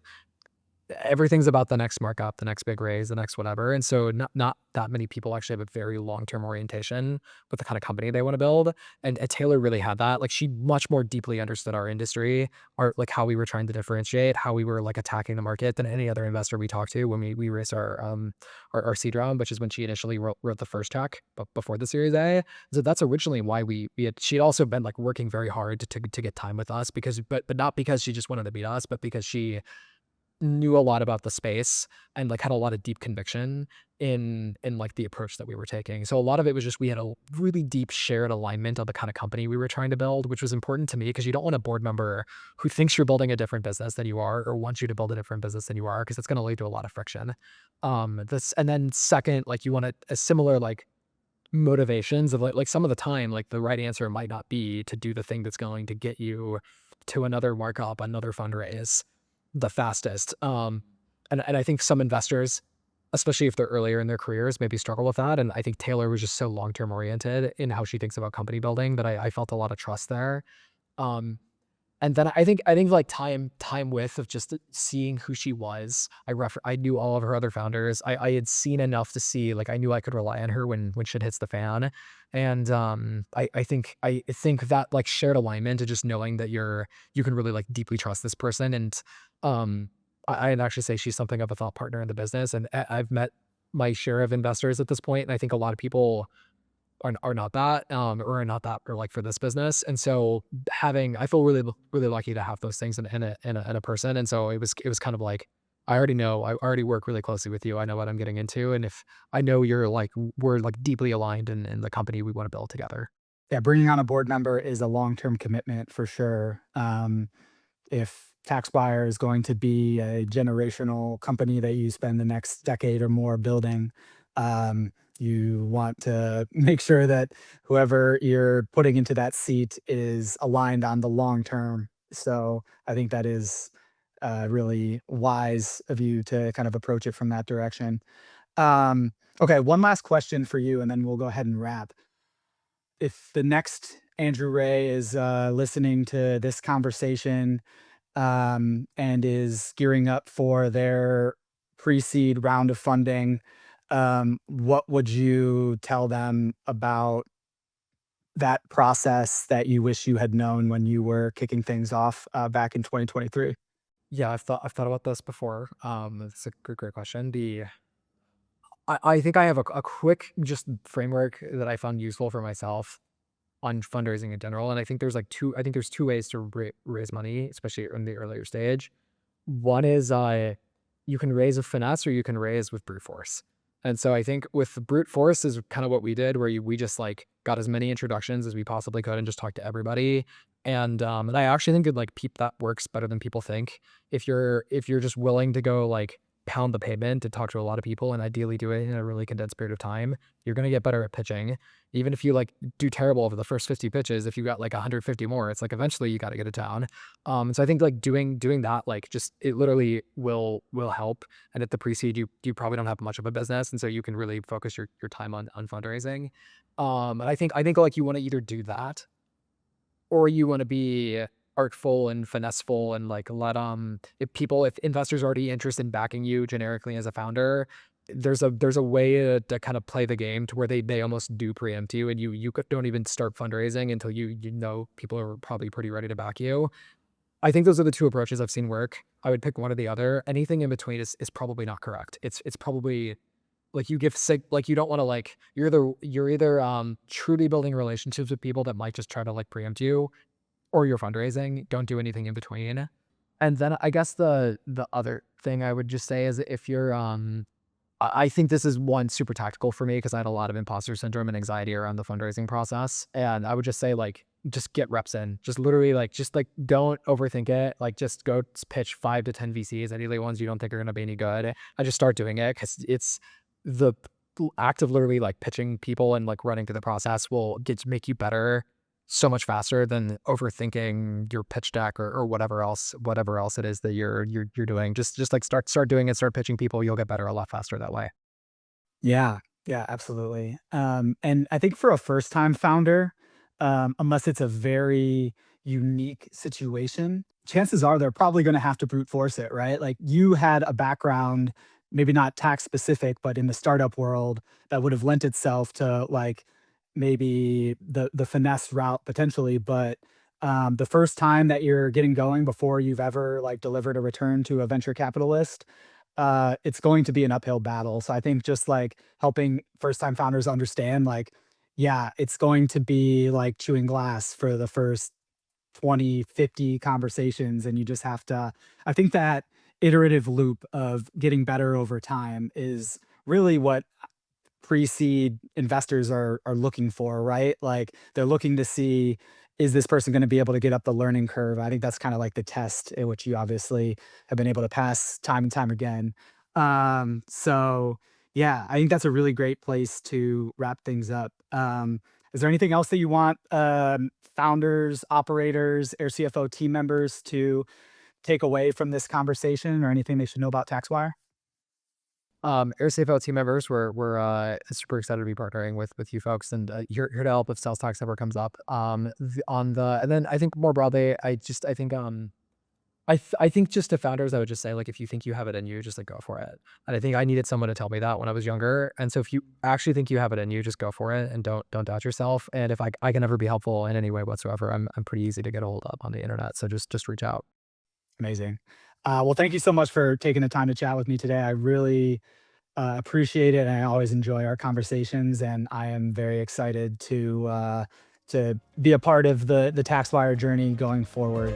everything's about the next markup, the next big raise, the next whatever. And so not that many people actually have a very long-term orientation with the kind of company they want to build. And Taylor really had that. Like she much more deeply understood our industry, our like how we were trying to differentiate, how we were like attacking the market than any other investor we talked to when we raised our seed round, which is when she initially wrote the first check, but before the Series A. So that's originally why we had she'd also been like working very hard to get time with us because but not because she just wanted to beat us, but because she knew a lot about the space and, like, had a lot of deep conviction in, like, the approach that we were taking. So a lot of it was just we had a really deep shared alignment on the kind of company we were trying to build, which was important to me because you don't want a board member who thinks you're building a different business than you are or wants you to build a different business than you are, because it's gonna lead to a lot of friction. This and then second, like, you want a similar, like, motivations of like some of the time, like the right answer might not be to do the thing that's going to get you to another markup, another fundraise the fastest. And I think some investors, especially if they're earlier in their careers, maybe struggle with that. And I think Taylor was just so long-term oriented in how she thinks about company building that I felt a lot of trust there. Um, and then I think like time with of just seeing who she was. I knew all of her other founders. I had seen enough to see like I knew I could rely on her when shit hits the fan. And I think that like shared alignment and just knowing that you can really like deeply trust this person. And um I'd actually say she's something of a thought partner in the business. And I've met my share of investors at this point, and I think a lot of people are not that, or are not that or like for this business. And so I feel really lucky to have those things in a person. And so it was kind of like, I already know, I already work really closely with you. I know what I'm getting into. And if I know you're like, we're like deeply aligned in the company we want to build together. Yeah, bringing on a board member is a long-term commitment for sure. If TaxWire is going to be a generational company that you spend the next decade or more building, you want to make sure that whoever you're putting into that seat is aligned on the long term. So I think that is really wise of you to kind of approach it from that direction. Okay, one last question for you, and then we'll go ahead and wrap. If the next Andrew Ray is listening to this conversation and is gearing up for their pre-seed round of funding, what would you tell them about that process that you wish you had known when you were kicking things off back in 2023? Yeah, I've thought about this before. It's a great question. I think I have a quick just framework that I found useful for myself on fundraising in general. And I think there's two ways to raise money, especially in the earlier stage. One is you can raise with finesse or you can raise with brute force. And so I think with the brute force is kind of what we did, where we just like got as many introductions as we possibly could and just talked to everybody. And I actually think that works better than people think. If you're just willing to go like pound the pavement to talk to a lot of people and ideally do it in a really condensed period of time, you're gonna get better at pitching. Even if you like do terrible over the first 50 pitches, if you got like 150 more, it's like eventually you got to get it down. So I think like doing that, like just it literally will help. And at the pre-seed, you probably don't have much of a business, and so you can really focus your time on fundraising. And I think like you want to either do that or you want to be artful and finesseful and like if investors are already interested in backing you generically as a founder, there's a way to kind of play the game to where they almost do preempt you and don't even start fundraising until you know people are probably pretty ready to back you. I think those are the two approaches I've seen work. I would pick one or the other. Anything in between is probably not correct. It's probably like like you don't want to like you're either truly building relationships with people that might just try to like preempt you, or you're fundraising. Don't do anything in between. And then I guess the other thing I would just say is if you're I think this is one super tactical for me because I had a lot of imposter syndrome and anxiety around the fundraising process. And I would just say like just get reps in. Just literally like just like don't overthink it. Like just go pitch 5 to 10 VCs, ideally ones you don't think are gonna be any good. I just start doing it because it's the act of literally like pitching people and like running through the process will make you better so much faster than overthinking your pitch deck or whatever else it is that you're doing. Just like start doing it, start pitching people, you'll get better a lot faster that way. Yeah. Yeah, absolutely. And I think for a first-time founder, unless it's a very unique situation, chances are they're probably gonna have to brute force it, right? Like, you had a background, maybe not tax specific, but in the startup world that would have lent itself to, like, maybe the finesse route potentially, but, the first time that you're getting going before you've ever, like, delivered a return to a venture capitalist, it's going to be an uphill battle. So I think just like helping first time founders understand, like, yeah, it's going to be like chewing glass for the first 20, 50 conversations. And you just have to, I think that iterative loop of getting better over time is really what pre-seed investors are looking for, right? Like they're looking to see, is this person going to be able to get up the learning curve? I think that's kind of like the test in which you obviously have been able to pass time and time again. So yeah, I think that's a really great place to wrap things up. Is there anything else that you want founders, operators, Air CFO team members to take away from this conversation, or anything they should know about TaxWire? Air CFO team members, we're super excited to be partnering with you folks, and here to help if sales tax ever comes up. On the and then I think more broadly, I think I think just to founders, I would just say, like, if you think you have it in you, just, like, go for it. And I think I needed someone to tell me that when I was younger, and so if you actually think you have it in you, just go for it and don't doubt yourself. And if I can ever be helpful in any way whatsoever, I'm pretty easy to get a hold of on the internet, so just reach out. Amazing. Well, thank you so much for taking the time to chat with me today. I really appreciate it, and I always enjoy our conversations. And I am very excited to be a part of the TaxWire journey going forward.